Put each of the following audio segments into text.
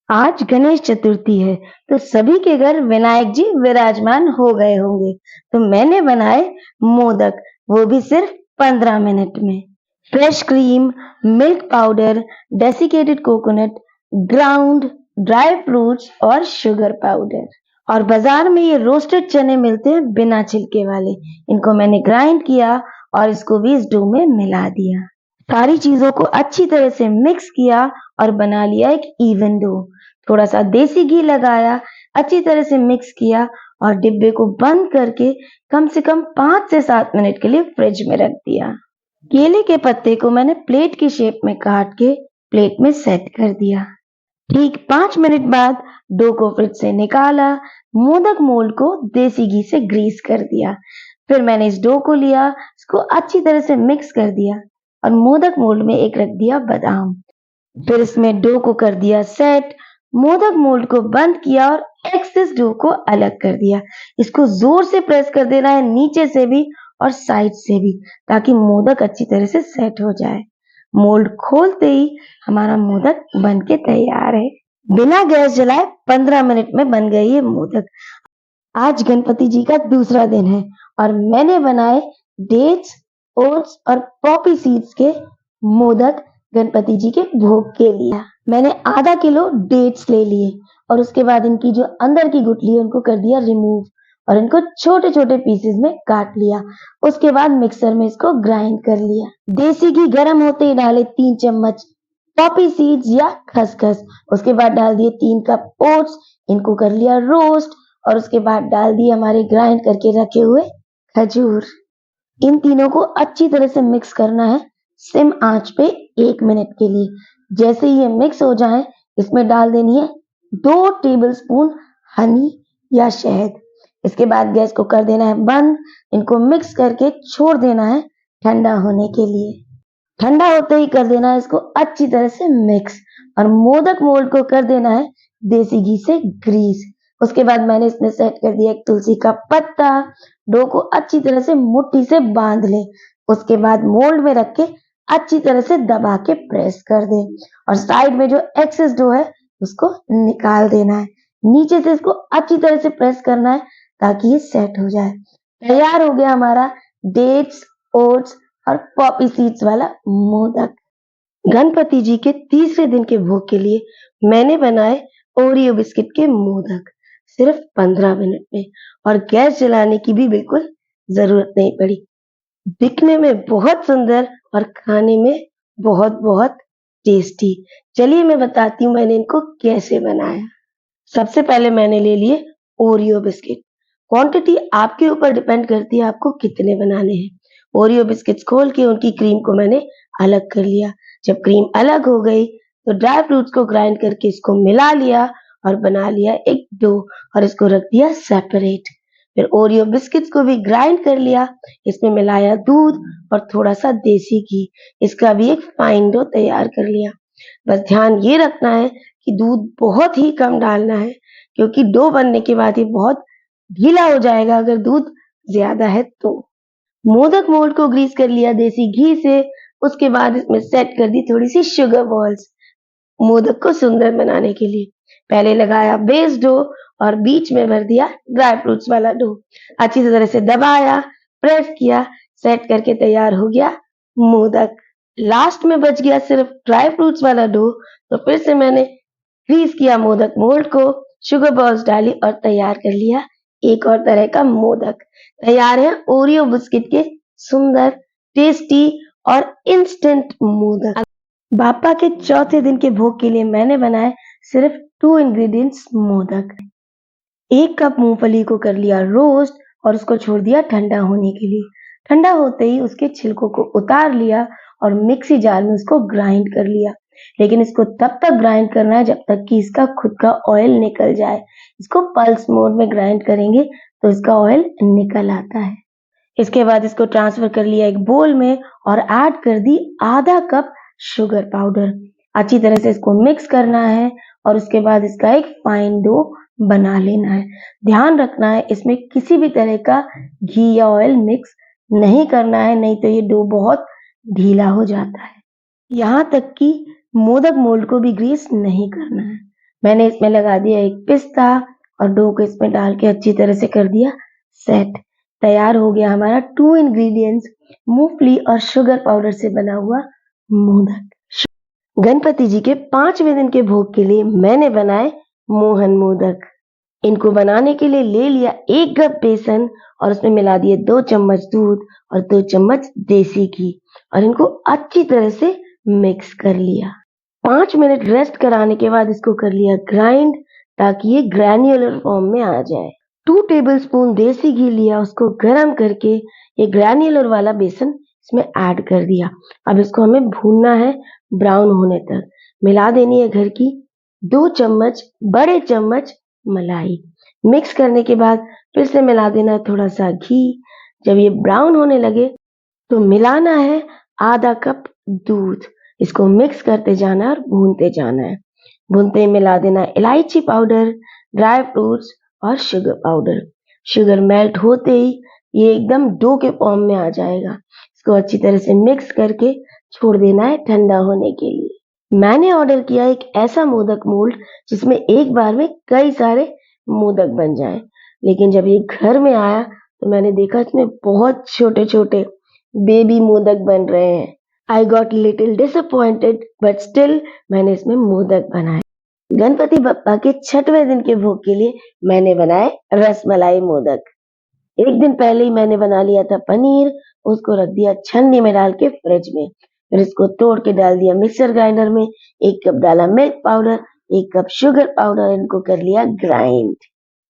आज गणेश चतुर्थी है, तो सभी के घर विनायक जी विराजमान हो गए होंगे। तो मैंने बनाए मोदक, वो भी सिर्फ 15 मिनट में। Fresh cream, milk powder, desiccated coconut, ground dry fruits और शुगर पाउडर। और बाजार में ये रोस्टेड चने मिलते हैं बिना छिलके वाले। इनको मैंने ग्राइंड किया और इसको भी इस डो में मिला दिया। सारी चीजों को अच्छी तरह से मिक्स किया और बना लिया एक इवन डो। थोड़ा सा देसी घी लगाया, अच्छी तरह से मिक्स किया और डिब्बे को बंद करके कम से कम 5 से 7 मिनट के लिए फ्रिज में रख दिया। केले के पत्ते को मैंने प्लेट की शेप में काट के प्लेट में सेट कर दिया। ठीक 5 मिनट बाद डो को फ्रिज से निकाला, मोदक मोल्ड को देसी घी से ग्रीस कर दिया। फिर मैंने इस डो को लिया, इसको अच्छी तरह से मिक्स कर दिया और मोदक मोल्ड में एक रख दिया बादाम। फिर इसमें डो को कर दिया सेट, मोदक मोल्ड को बंद किया और एक्सेस डो को अलग कर दिया। इसको जोर से प्रेस कर देना है, नीचे से भी और साइड से भी, ताकि मोदक अच्छी तरह से सेट हो जाए। मोल्ड खोलते ही हमारा मोदक बन के तैयार है। बिना गैस जलाए 15 मिनट में बन गई ये मोदक। आज गणपति जी का दूसरा दिन है और मैंने बनाए डेट्स, ओट्स और पॉपी सीड्स के मोदक गणपति जी के भोग के लिए। मैंने आधा किलो डेट्स ले लिए और उसके बाद इनकी जो अंदर की गुठली है उनको कर दिया रिमूव और इनको छोटे छोटे पीसेस में काट लिया। उसके बाद मिक्सर में इसको ग्राइंड कर लिया। देसी घी गर्म होते ही डाले 3 चम्मच पॉपी सीड्स या खसखस। उसके बाद डाल दिए 3 कप ओट्स, इनको कर लिया रोस्ट और उसके बाद डाल दिए हमारे ग्राइंड करके रखे हुए खजूर। इन तीनों को अच्छी तरह से मिक्स करना है सिम आंच पे 1 मिनट के लिए। जैसे ही ये मिक्स हो जाए, इसमें डाल देनी है 2 टेबलस्पून हनी या शहद। इसके बाद गैस को कर देना है बंद। इनको मिक्स करके छोड़ देना है ठंडा होने के लिए। ठंडा होते ही कर देना है इसको अच्छी तरह से मिक्स और मोदक मोल्ड को कर देना है देसी घी से ग्रीस। उसके बाद मैंने इसमें सेट कर दिया एक तुलसी का पत्ता। डो को अच्छी तरह से मुट्ठी से बांध ले। उसके बाद मोल्ड में रख के अच्छी तरह से दबा के प्रेस कर दे और साइड में जो एक्सेस डो है उसको निकाल देना है। नीचे से इसको अच्छी तरह से प्रेस करना है ताकि ये सेट हो जाए। तैयार हो गया हमारा डेट्स, ओट्स और पॉपी सीड्स वाला मोदक। गणपति जी के तीसरे दिन के भोग के लिए मैंने बनाए ओरियो बिस्किट के मोदक सिर्फ 15 मिनट में और गैस जलाने की भी बिल्कुल जरूरत नहीं पड़ी। दिखने में बहुत सुंदर और खाने में बहुत बहुत टेस्टी। चलिए मैं बताती हूँ मैंने इनको कैसे बनाया। सबसे पहले मैंने ले लिए ओरियो बिस्किट। क्वांटिटी आपके ऊपर डिपेंड करती है आपको कितने बनाने हैं। ओरियो बिस्किट्स खोल के उनकी क्रीम को मैंने अलग कर लिया। जब क्रीम अलग हो गई तो ड्राई फ्रूट्स को ग्राइंड करके इसको मिला लिया और बना लिया एक डो और इसको रख दिया सेपरेट। फिर ओरियो बिस्किट्स को भी ग्राइंड कर लिया। इसमें मिलाया दूध और थोड़ा सा देसी घी। इसका भी एक फाइन डो तैयार कर लिया। बस ध्यान ये रखना है कि दूध बहुत ही कम डालना है, क्योंकि डो बनने के बाद ये बहुत ढीला हो जाएगा अगर दूध ज्यादा है तो। मोदक मोल्ड को ग्रीस कर लिया देसी घी से। उसके बाद इसमें सेट कर दी थोड़ी सी शुगर बॉल्स मोदक को सुंदर बनाने के लिए। पहले लगाया बेस डो और बीच में भर दिया ड्राई फ्रूट्स वाला डो। अच्छी तरह से दबाया, प्रेस किया, सेट करके तैयार हो गया मोदक। लास्ट में बच गया सिर्फ ड्राई फ्रूट्स वाला डो, तो फिर से मैंने ग्रीस किया मोदक मोल्ड को, शुगर बॉल्स डाली और तैयार कर लिया एक और तरह का मोदक। तैयार है ओरियो बिस्किट के सुंदर, टेस्टी और इंस्टेंट मोदक। बापा के चौथे दिन के भोग के लिए मैंने बनाए सिर्फ 2 इंग्रेडिएंट्स मोदक। 1 कप मूंगफली को कर लिया रोस्ट और उसको छोड़ दिया ठंडा होने के लिए। ठंडा होते ही उसके छिलकों को उतार लिया और मिक्सी जार में उसको ग्राइंड कर लिया। लेकिन इसको तब तक ग्राइंड करना है जब तक कि इसका खुद का ऑयल निकल जाए। इसको पल्स मोड में ग्राइंड करेंगे तो इसका ऑयल निकल आता है। इसके बाद इसको ट्रांसफर कर लिया एक बोल में और ऐड कर दी आधा कप शुगर पाउडर। अच्छी तरह से इसको मिक्स करना है और उसके बाद इसका एक फाइन डो बना लेना है। ध्यान रखना है इसमें किसी भी तरह का घी या ऑयल मिक्स नहीं करना है, नहीं तो ये डो बहुत ढीला हो जाता है। यहाँ तक कि मोदक मोल्ड को भी ग्रीस नहीं करना है। मैंने इसमें लगा दिया एक पिस्ता और डो को इसमें डाल के अच्छी तरह से कर दिया सेट। तैयार हो गया हमारा 2 इंग्रेडिएंट्स मूंगफली और शुगर पाउडर से बना हुआ मोदक। गणपति जी के 5वें दिन के भोग के लिए मैंने बनाए मोहन मोदक। इनको बनाने के लिए ले लिया 1 कप बेसन और उसमें मिला दिए 2 चम्मच दूध और 2 चम्मच देसी घी और इनको अच्छी तरह से मिक्स कर लिया। 5 मिनट रेस्ट कराने के बाद इसको कर लिया ग्राइंड ताकि ये ग्रैन्युलर फॉर्म में आ जाए। 2 टेबलस्पून देसी घी लिया, उसको गर्म करके ये ग्रैन्युलर वाला बेसन इसमें ऐड कर दिया। अब इसको हमें भूनना है ब्राउन होने तक। मिला देनी है घर की 2 चम्मच बड़े चम्मच मलाई। मिक्स करने के बाद फिर से मिला देना है थोड़ा सा घी। जब ये ब्राउन होने लगे तो मिलाना है आधा कप दूध। इसको मिक्स करते जाना है और भूनते जाना है। भूनते ही मिला देना है इलायची पाउडर, ड्राई फ्रूट्स और शुगर पाउडर। शुगर मेल्ट होते ही ये एकदम डो के फॉर्म में आ जाएगा। इसको अच्छी तरह से मिक्स करके छोड़ देना है ठंडा होने के लिए। मैंने ऑर्डर किया एक ऐसा मोदक मोल्ड जिसमें एक बार में कई सारे मोदक बन जाएं। लेकिन जब ये घर में आया तो मैंने देखा इसमें बहुत छोटे छोटे बेबी मोदक बन रहे हैं। I got little disappointed but still मैंने इसमें मोदक बनाए। गणपति बप्पा के 6वें दिन के भोग के लिए मैंने बनाए रसमलाई मोदक। एक दिन पहले ही मैंने बना लिया था पनीर, उसको रख दिया छन्नी में डाल के फ्रिज में। फिर इसको तोड़ के डाल दिया मिक्सर ग्राइंडर में। 1 कप डाला milk powder, 1 cup sugar powder, इनको कर लिया ग्राइंड।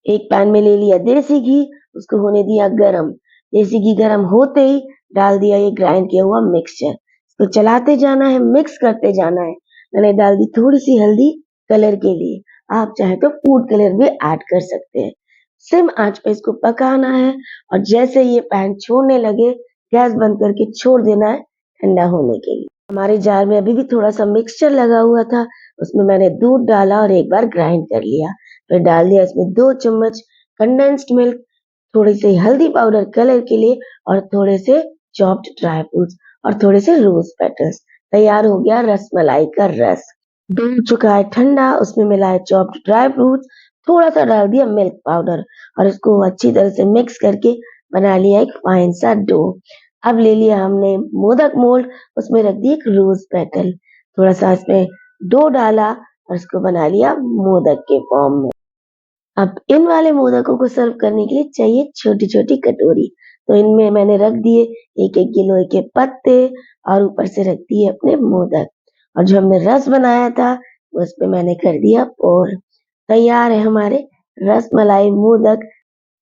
एक पैन में ले लिया देसी घी, उसको होने दिया गरम। देसी घी गरम होते ही डाल दिया ये ग्राइंड किया हुआ मिक्सचर। इसको चलाते जाना है, मिक्स करते जाना है। मैंने डाल दी थोड़ी सी हल्दी कलर के लिए, आप चाहे तो फूड कलर भी ऐड कर सकते हैं। सिम आंच पे इसको पकाना है और जैसे ये पैन छोड़ने लगे गैस बंद करके छोड़ देना है ठंडा होने के लिए। हमारे जार में अभी भी थोड़ा सा मिक्सचर लगा हुआ था, उसमें मैंने दूध डाला और एक बार ग्राइंड कर लिया। फिर डाल दिया इसमें 2 चम्मच कंडेंस्ड मिल्क, थोड़ी सी हल्दी पाउडर कलर के लिए और थोड़े से चॉप्ड ड्राई फ्रूट्स और थोड़े से रोज पेटल्स। तैयार हो गया रसमलाई का रस। दूध चुका है ठंडा, उसमें मिलाए चॉप्ड ड्राई फ्रूट्स, थोड़ा सा डाल दिया मिल्क पाउडर और इसको अच्छी तरह से मिक्स करके बना लिया एक फाइन सा डो। अब ले लिया हमने मोदक मोल्ड, उसमें रख दी एक रोज पेटल, थोड़ा सा इसमें डो डाला और इसको बना लिया मोदक के फॉर्म में। अब इन वाले मोदकों को सर्व करने के लिए चाहिए छोटी छोटी कटोरी। तो इनमें मैंने रख दिए 1-1 गिलोय के पत्ते और ऊपर से रख दिए अपने मोदक और जो हमने रस बनाया था उस पे मैंने कर दिया पोर। तैयार है हमारे रसमलाई मोदक।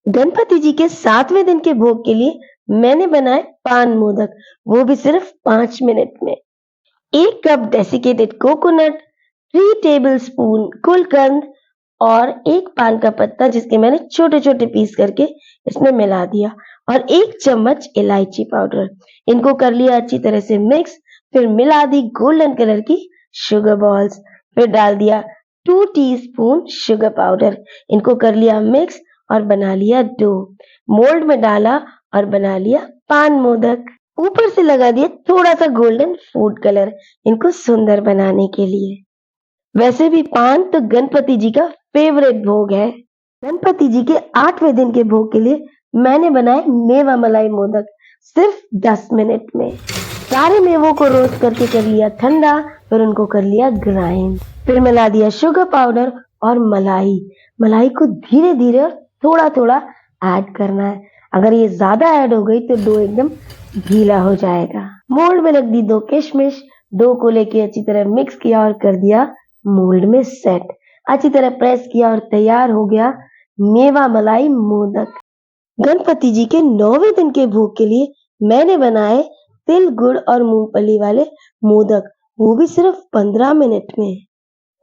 गणपति जी के 7वें दिन के भोग के लिए मैंने बनाए पान मोदक, वो भी सिर्फ 5 मिनट में। 1 कप डेसिकेटेड कोकोनट, 3 टेबलस्पून गुलकंद और 1 पान का पत्ता जिसके मैंने छोटे छोटे पीस करके इसमें मिला दिया और 1 चम्मच इलायची पाउडर। इनको कर लिया अच्छी तरह से मिक्स। फिर मिला दी गोल्डन कलर की शुगर बॉल्स। फिर डाल दिया 2 टीस्पून शुगर पाउडर। इनको कर लिया मिक्स और बना लिया डो। मोल्ड में डाला और बना लिया पान मोदक। ऊपर से लगा दिया थोड़ा सा गोल्डन फूड कलर इनको सुंदर बनाने के लिए। वैसे भी पान तो गणपति जी का फेवरेट भोग है। गणपति जी के 8वें दिन के भोग के लिए मैंने बनाए मेवा मलाई मोदक सिर्फ 10 मिनट में। सारे मेवों को रोस्ट करके कर लिया ठंडा, फिर उनको कर लिया ग्राइंड। फिर मिला दिया शुगर पाउडर और मलाई। मलाई को धीरे धीरे और थोड़ा थोड़ा ऐड करना है। अगर ये ज्यादा ऐड हो गई तो डो एकदम गीला हो जाएगा। मोल्ड में रख दी 2 किशमिश। डो को लेके अच्छी तरह मिक्स किया और कर दिया मोल्ड में सेट। अच्छी तरह प्रेस किया और तैयार हो गया मेवा मलाई मोदक। गणपति जी के 9वें दिन के भोग के लिए मैंने बनाए तिल गुड़ और मूंगफली वाले मोदक, वो भी सिर्फ 15 मिनट में।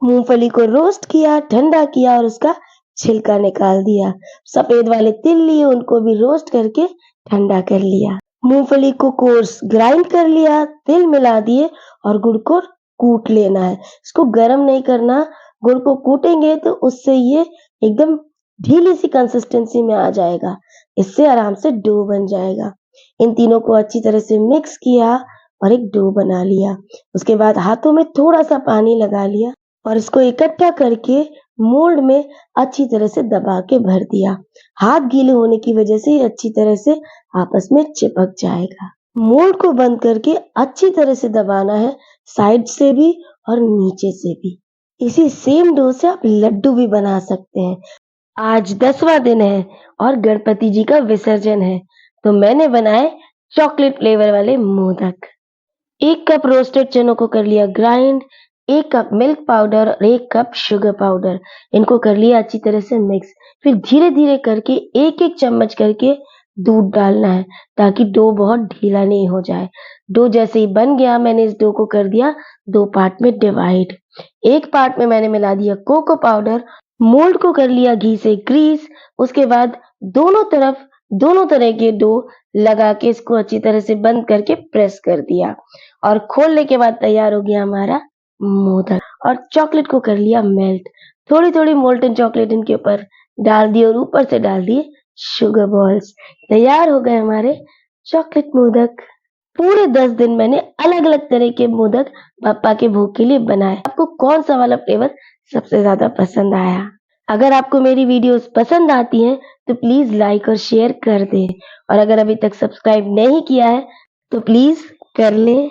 मूंगफली को रोस्ट किया, ठंडा किया और उसका छिलका निकाल दिया। सफेद वाले तिल लिए, उनको भी रोस्ट करके ठंडा कर लिया। मूंगफली को कोर्स ग्राइंड कर लिया, तिल मिला दिए और गुड़ को कूट लेना है। इसको गर्म नहीं करना, गुड़ को कूटेंगे तो उससे ये एकदम ढीली सी कंसिस्टेंसी में आ जाएगा। इससे आराम से डो बन जाएगा। इन तीनों को अच्छी तरह से मिक्स किया और एक डो बना लिया। उसके बाद हाथों में थोड़ा सा पानी लगा लिया और इसको इकट्ठा करके मोल्ड में अच्छी तरह से दबा के भर दिया। हाथ गीले होने की वजह से ये अच्छी तरह से आपस में चिपक जाएगा। मोल्ड को बंद करके अच्छी तरह से दबाना है, साइड से भी और नीचे से भी। इसी सेम डो से आप लड्डू भी बना सकते हैं। आज 10वां दिन है और गणपति जी का विसर्जन है, तो मैंने बनाए चॉकलेट फ्लेवर वाले मोदक। 1 कप रोस्टेड चनों को कर लिया ग्राइंड, 1 कप मिल्क पाउडर और 1 कप शुगर पाउडर। इनको कर लिया अच्छी तरह से मिक्स। फिर धीरे-धीरे करके 1-1 चम्मच करके दूध डालना है ताकि डो बहुत ढीला नहीं हो जाए। डो जैसे ही बन गया मैंने इस डो को कर दिया 2 पार्ट में डिवाइड। एक पार्ट में मैंने मिला दिया कोको पाउडर, मोल्ड को कर लिया घी से ग्रीस, उसके बाद दोनों तरह के डो लगा के इसको अच्छी तरह से बंद करके प्रेस कर दिया और खोलने के बाद तैयार हो गया हमारा मोदक। और चॉकलेट को कर लिया मेल्ट। थोड़ी-थोड़ी मोल्टन चॉकलेट इनके ऊपर डाल दी और ऊपर से डाल दिए शुगर बॉल्स। तैयार हो गए हमारे चॉकलेट मोदक। पूरे 10 दिन मैंने अलग-अलग तरह के मोदक पापा के भोग के लिए बनाए। आपको कौन-सा वाला फ्लेवर सबसे ज़्यादा पसंद आया? अगर आपको मेरी वीडियोस पसंद आती हैं तो प्लीज़ लाइक और शेयर कर दें और अगर अभी तक सब्सक्राइब नहीं किया है तो प्लीज़ कर लें।